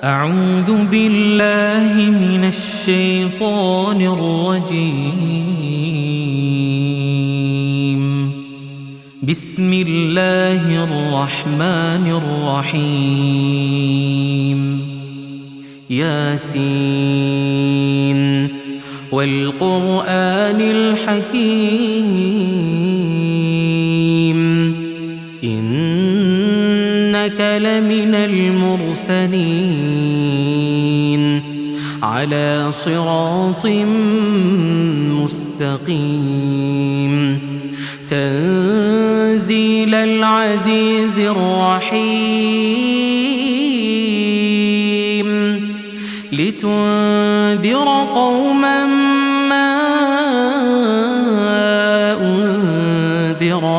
أعوذ بالله من الشيطان الرجيم. بسم الله الرحمن الرحيم. ياسين والقرآن الحكيم إنك لمن المرسلين على صراط مستقيم تنزيل العزيز الرحيم لتنذر قوما ما أنذر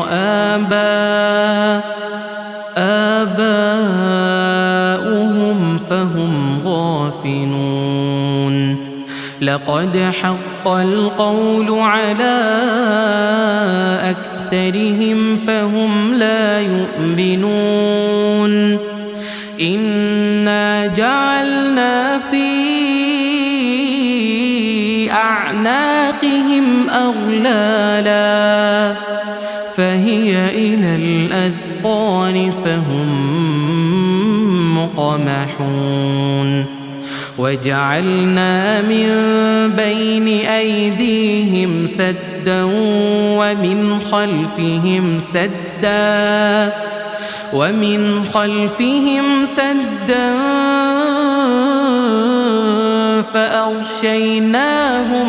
آباؤهم فهم غافلون لقد حق القول على أكثرهم فهم لا يؤمنون إنا جعلنا في أعناقهم أغلالا فهي إلى الأذقان فهم مقمحون وجعلنا من بين أيديهم سدا ومن خلفهم سدا فأغشيناهم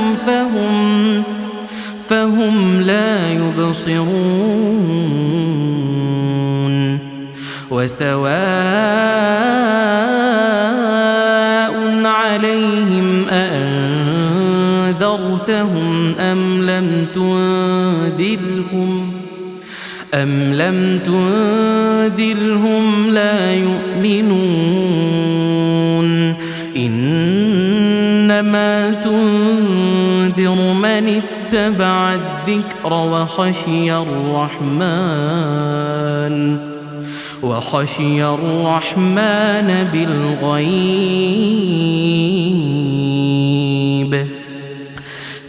فهم لا يبصرون وسواء عليهم أأنذرتهم أم لم تنذرهم لا يؤمنون إنما تنذر من اتبع الذكر وخشي الرحمن بالغيب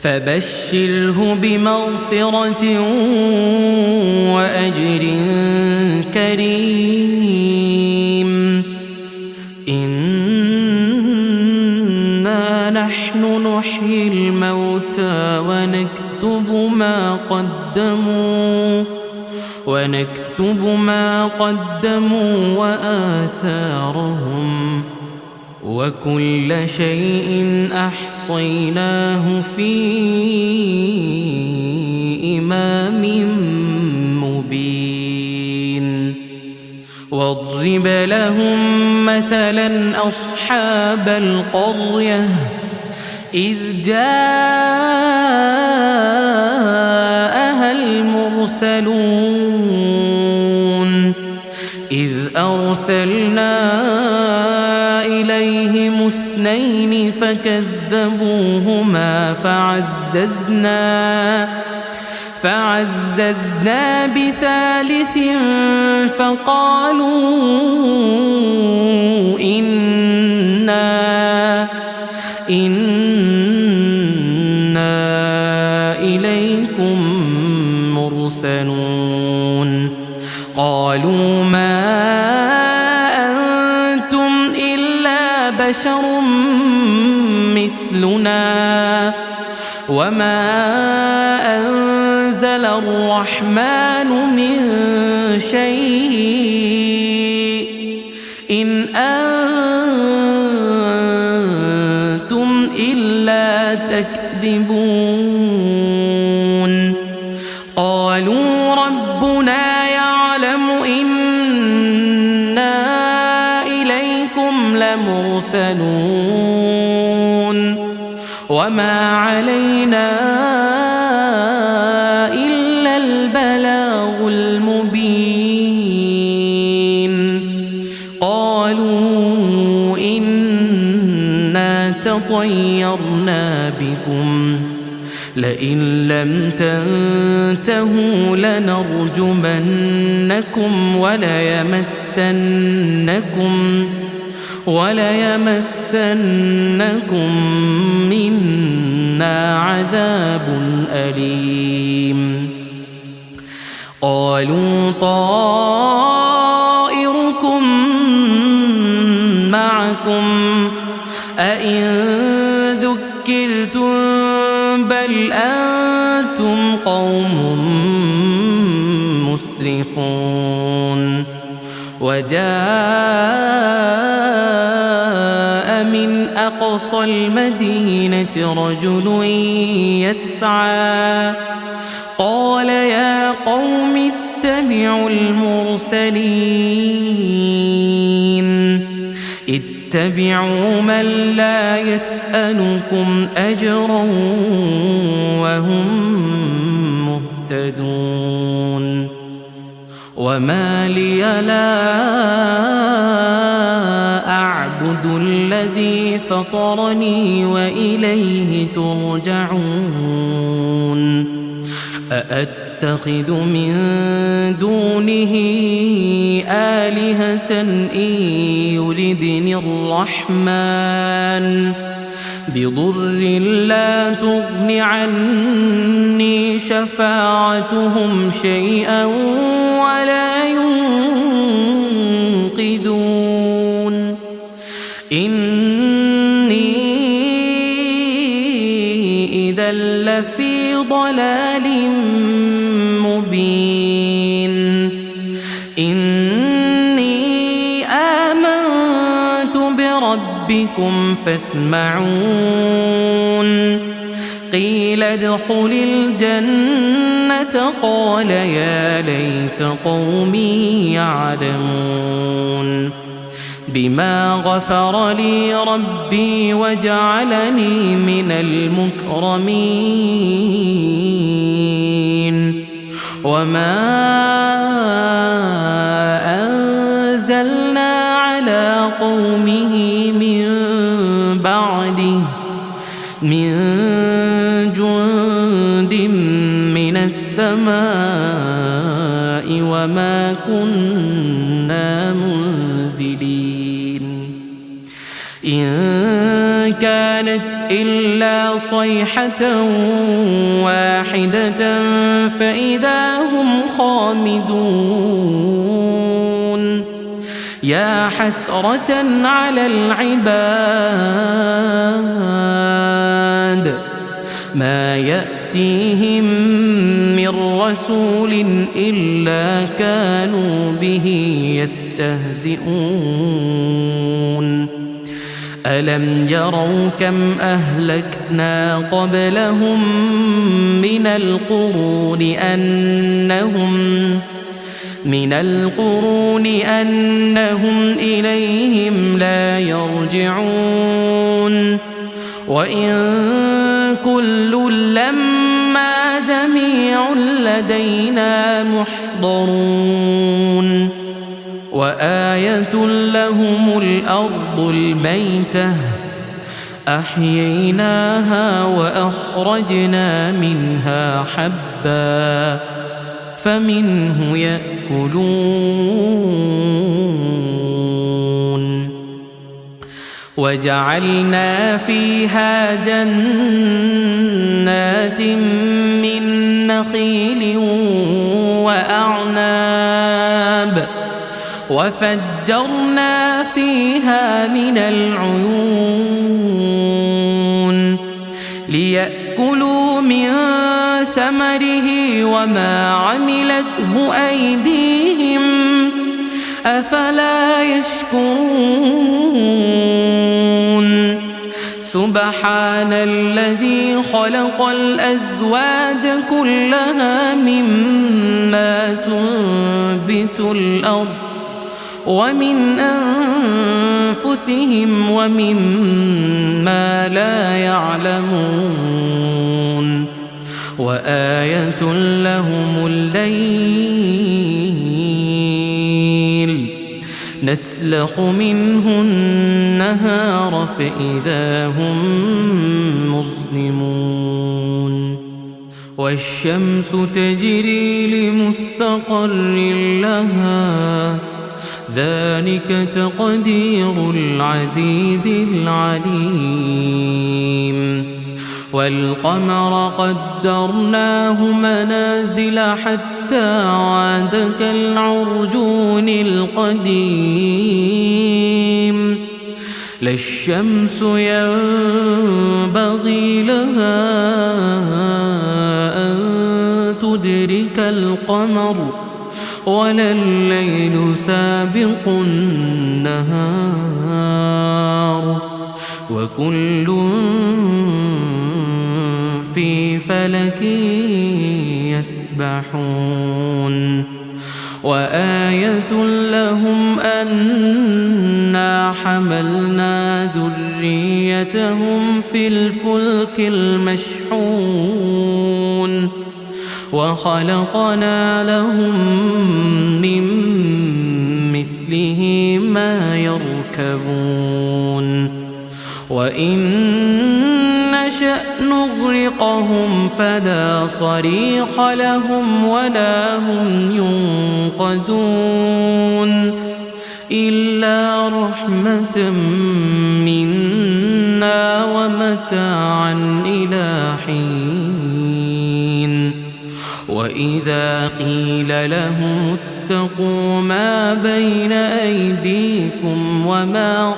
فبشره بمغفرة وأجر كريم إنا نحن نحيي الموتى ونكتب ما قدموا وآثارهم وكل شيء أحصيناه في إمام مبين واضرب لهم مثلا أصحاب القرية إذ جاءها المرسلون إذ أرسلنا إليهم 2 فكذبوهما فعززنا بثالث فقالوا إنا إليكم مرسلون قالوا ما أنتم إلا بشر مثلنا وما أنزل الرحمن من شيء إن أنتم إلا تكذبون قالوا ربنا يعلم إنا إليكم لمرسلون وما علينا إلا البلاغ المبين قالوا إنا تطيرنا بكم لئن لم تنتهوا لنرجمنكم وليمسنكم منا عذاب أليم. قالوا طائركم معكم أئن ذكرتم بل أنتم قوم مسرفون. وجاء من أقصى المدينة رجل يسعى قال يا قوم اتبعوا المرسلين اتبعوا من لا يسألكم أجرا وهم مهتدون. وما لي لا أعبد الذي فطرني وإليه ترجعون. أأتخذ من دونه آلهة إن يردني الرحمن بضر لا تغن عني شفاعتهم شيئا ولا ينقذون. إني إذا لفي ضلال مبين. إني آمنت بربكم فاسمعون. قيل ادخل الجنة قال يا ليت قومي يعلمون. بما غفر لي ربي وجعلني من المكرمين. وما أنزلنا على قومه من بعده من جند من السماء وما كنا منزلين. إن كانت إلا صيحة واحدة فإذا هم خامدون. يا حسرة على العباد ما يأتيهم من رسول إلا كانوا به يستهزئون. ألم يروا كم أهلكنا قبلهم من القرون أنهم إليهم لا يرجعون. وإن كل لما جميع لدينا محضرون. وآية لهم الأرض الميتة أحييناها وأخرجنا منها حبا فمنه يأكلون. وجعلنا فيها جنات من نخيل وأعناب وفجرنا فيها من العيون ليأكلوا من ثمره وما عملته أيديهم أفلا يشكرون. سبحان الذي خلق الأزواج كلها مما تنبت الأرض ومن أنفسهم ومما لا يعلمون. وآية لهم الليل نسلخ منه النهار فإذا هم مظلمون. والشمس تجري لمستقر لها ذلك تقدير العزيز العليم والقمر قدرناه منازل حتى عاد كالعرجون القديم لا الشمس ينبغي لها أن تدرك القمر ولا الليل سابق النهار وكل في فلك يسبحون وآية لهم أنا حملنا ذريتهم في الفلك المشحون وخلقنا لهم من مثله ما يركبون وإن نشأ نغرقهم فلا صريخ لهم ولا هم ينقذون إلا رحمة منا ومتاعا إلى حين وإذا قيل لهم اتقوا ما بين أيديكم وما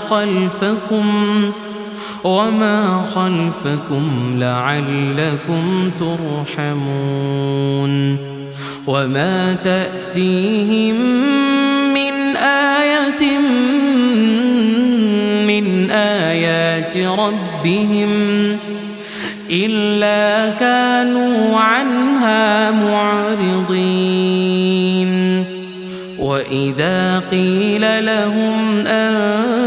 خلفكم لعلكم ترحمون وما تأتيهم من آية من آيات ربهم إلا كانوا عنها معرضين وإذا قيل لهم أنفقوا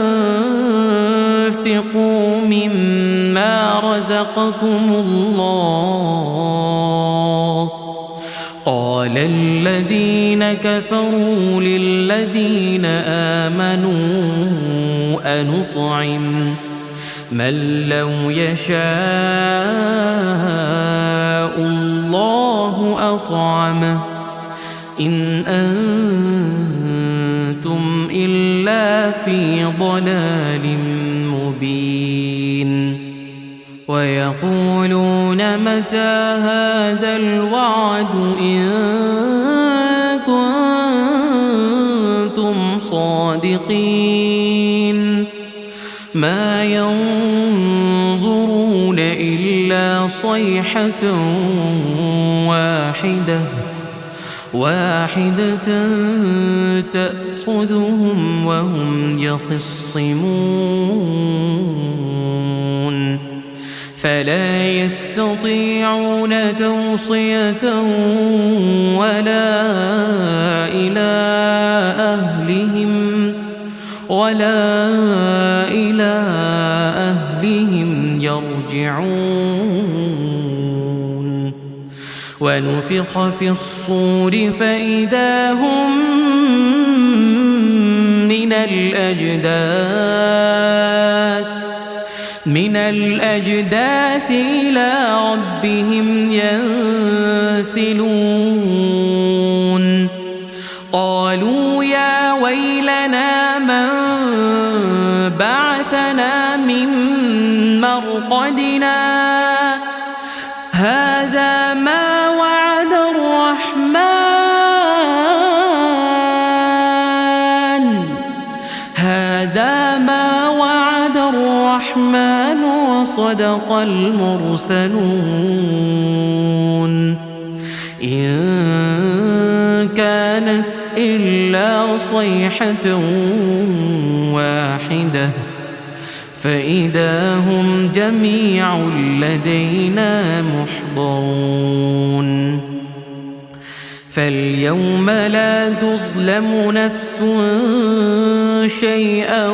مما رزقكم الله قال الذين كفروا للذين آمنوا أنطعم من لو يشاء الله أطعمه إن أنتم إلا في ضلال مبين ويقولون متى هذا الوعد إن كنتم صادقين ما ينظرون إلا صيحة واحدة تأخذهم وهم يخصمون فلا يستطيعون توصية ولا إلى أهلهم يرجعون ونفخ في الصور فإذا هم من الأجداث إلى ربهم ينسلون قالوا يا ويلنا من بعثنا من مرقدنا هذا ما وعد الرحمن وصدق المرسلون إن كانت إلا صيحة واحدة فإذا هم جميع لدينا محضرون فاليوم لا تظلم نفس شيئا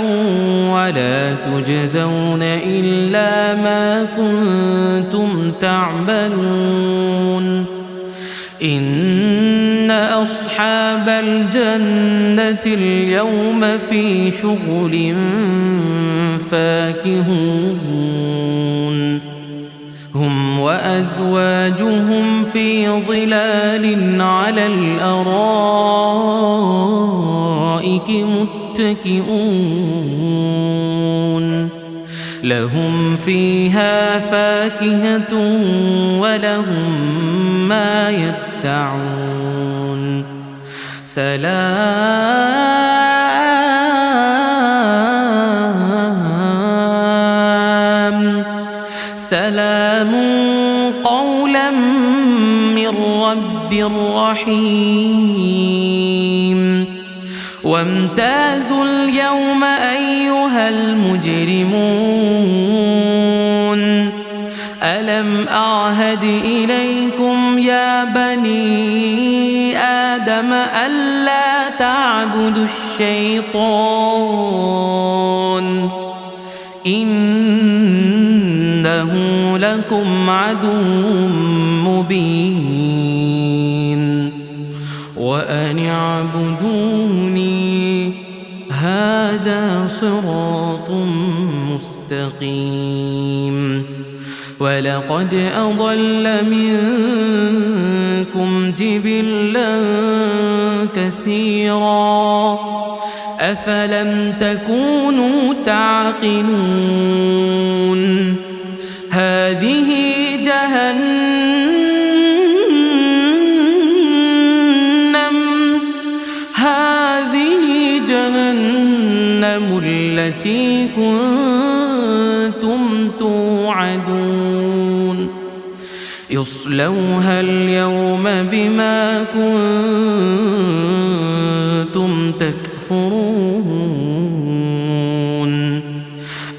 ولا تجزون إلا ما كنتم تعملون إن أصحاب الجنة اليوم في شغل فاكهون هم وأزواجهم في ظلال على الأرائك الأرائك متكئون لهم فيها فاكهة ولهم ما يدعون سلام قولا من رب رحيم وامتازوا اليوم أيها المجرمون ألم أعهد إليكم يا بني آدم ألا تعبدوا الشيطان إنه لكم عدو مبين وأن اعبدوني هذا صراط مستقيم ولقد أضل منكم جبلا كثيرا أفلم تكونوا تعقلون هذه جهنم التي كنتم توعدون اصلوها اليوم بما كنتم تكفرون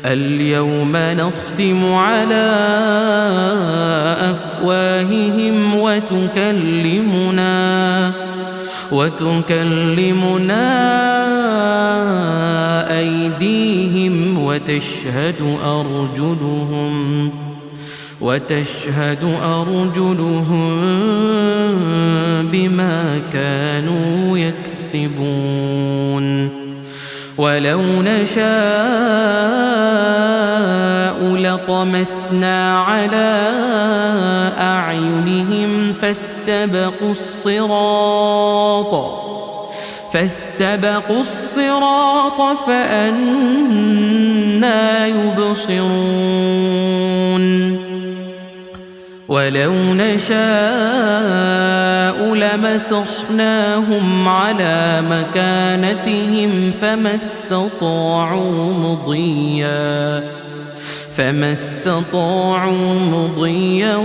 اليوم نختم على أفواههم وتكلمنا أيديهم وتشهد أرجلهم بما كانوا يكسبون ولو نشاء لطمسنا على أعينهم فاستبقوا الصراط فأنى يبصرون ولو نشاء لمسخناهم على مكانتهم فما استطاعوا مضيا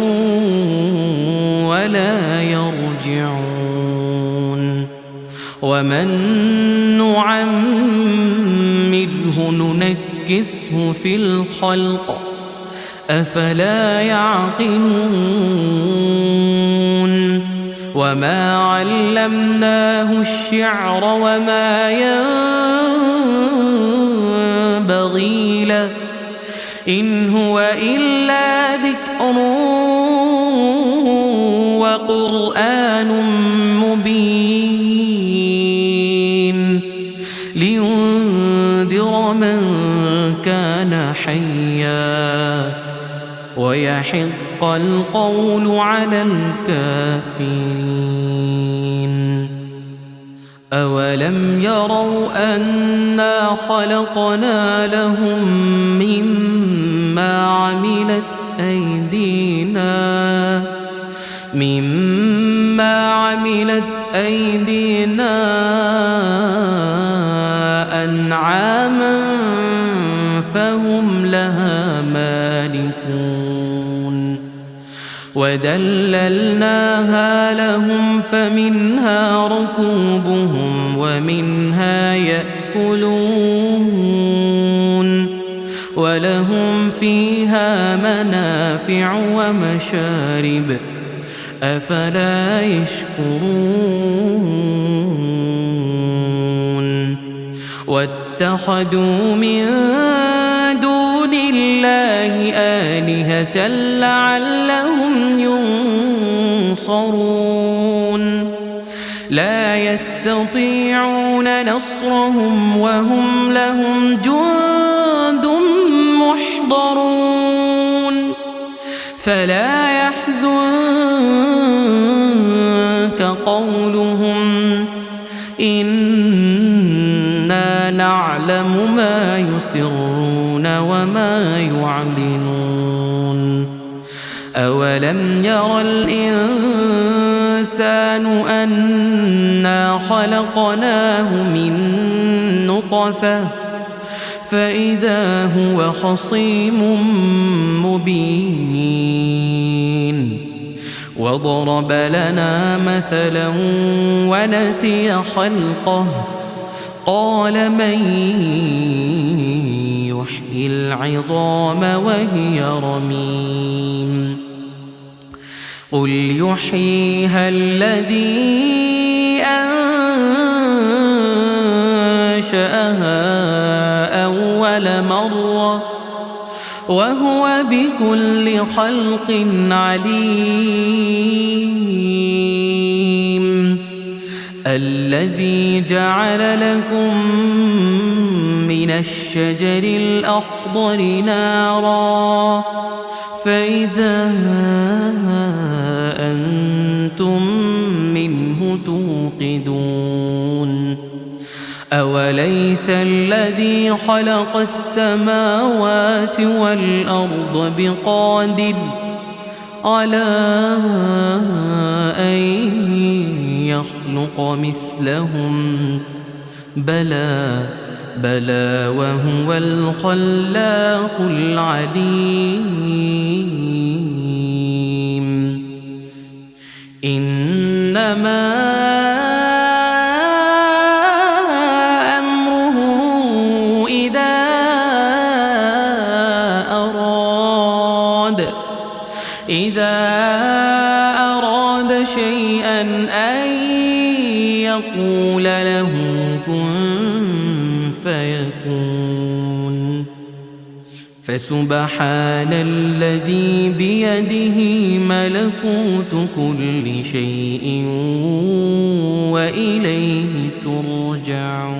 ولا يرجعون ومن نعمره ننكسه في الخلق أفلا يعقلون وما علمناه الشعر وما ينبغي له إن هو إلا ذكر وقرآن مبين لينذر من كان حيا ويحق القول على الكافرين أولم يروا أنا خلقنا لهم مما عملت أيدينا أنعاما فهم لها مالكون ودللناها لهم فمنها ركوبهم ومنها يأكلون ولهم فيها منافع ومشارب أفلا يشكرون واتخذوا من دون الله آلهة لعلهم ينصرون لا يستطيعون نصرهم وهم لهم جند محضرون فلا يحزنك قولهم إن يعلم ما يسرون وما يعلنون أولم ير الإنسان أنا خلقناه من نطفة فإذا هو خصيم مبين وضرب لنا مثلا ونسي خلقه قال من يحيي العظام وهي رميم قل يحييها الذي أنشأها أول مرة وهو بكل خلق عليم الذي جعل لكم من الشجر الأخضر نارا فإذا أنتم منه توقدون أوليس الذي خلق السماوات والأرض بقادر على أن يخلق مثلهم بلى وهو الخلاق العليم إنما إذا أراد شيئا أن يقول له كن فيكون فسبحان الذي بيده ملكوت كل شيء وإليه ترجعون